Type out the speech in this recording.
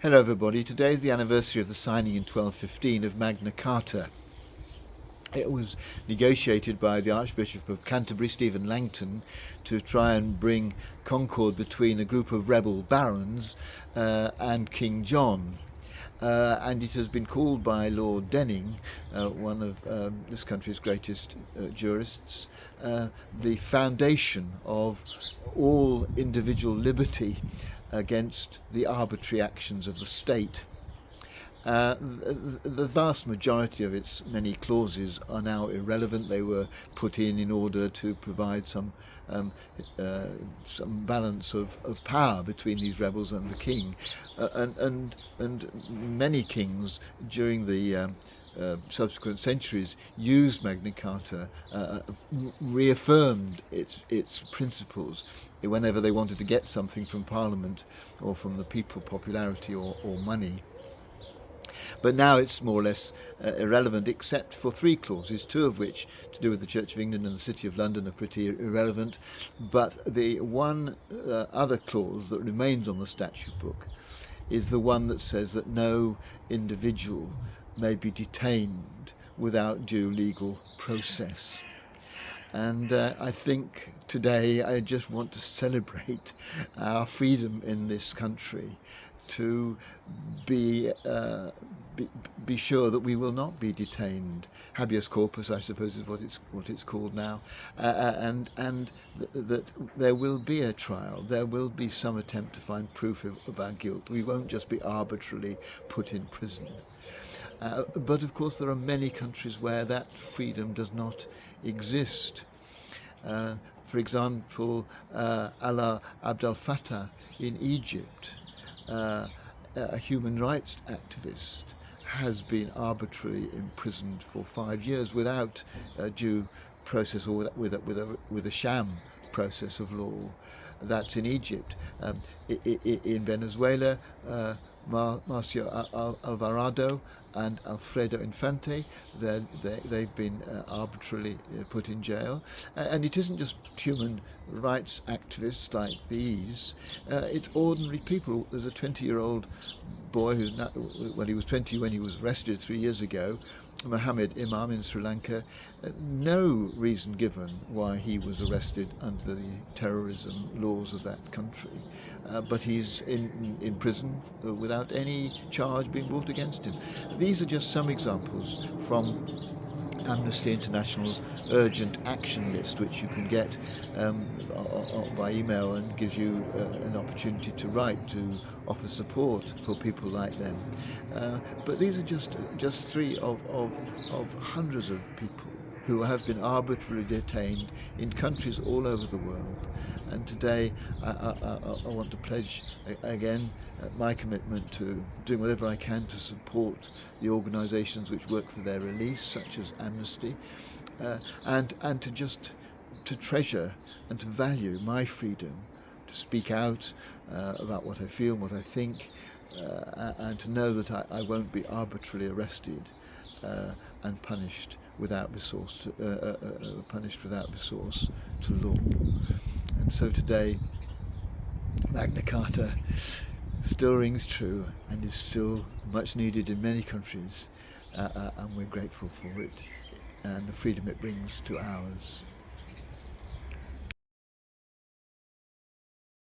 Hello everybody, today is the anniversary of the signing in 1215 of Magna Carta. It was negotiated by the Archbishop of Canterbury, Stephen Langton, to try and bring concord between a group of rebel barons and King John. And it has been called by Lord Denning, one of this country's greatest jurists, the foundation of all individual liberty against the arbitrary actions of the state. The vast majority of its many clauses are now irrelevant. They were put in order to provide some balance of power between these rebels and the king, and many kings during the subsequent centuries used Magna Carta, reaffirmed its principles whenever they wanted to get something from Parliament or from the people, popularity or money. But now it's more or less irrelevant, except for three clauses, two of which, to do with the Church of England and the City of London, are pretty irrelevant. But the one other clause that remains on the statute book is the one that says that no individual may be detained without due legal process. And I think today I just want to celebrate our freedom in this country to be sure that we will not be detained. Habeas corpus, I suppose, is what it's called now, and that there will be a trial. There will be some attempt to find proof of our guilt. We won't just be arbitrarily put in prison. But of course, there are many countries where that freedom does not exist. For example, Allah Abdel Fattah in Egypt, a human rights activist, has been arbitrarily imprisoned for 5 years without due process, or with a sham process of law. That's in Egypt. In Venezuela, Marcio Alvarado and Alfredo Infante, they've been arbitrarily put in jail. And it isn't just human rights activists like these, it's ordinary people. There's a 20-year-old boy he was 20 when he was arrested 3 years ago, Mohammed Imam in Sri Lanka. No reason given why he was arrested under the terrorism laws of that country, but he's in prison without any charge being brought against him. These are just some examples from Amnesty International's urgent action list, which you can get by email, and gives you an opportunity to write to offer support for people like them. But these are just three of hundreds of people who have been arbitrarily detained in countries all over the world. And today I want to pledge again my commitment to doing whatever I can to support the organisations which work for their release, such as Amnesty, and to treasure and to value my freedom to speak out about what I feel and what I think, and to know that I won't be arbitrarily arrested and punished without resource to law. And so today, Magna Carta still rings true and is still much needed in many countries, and we're grateful for it and the freedom it brings to ours.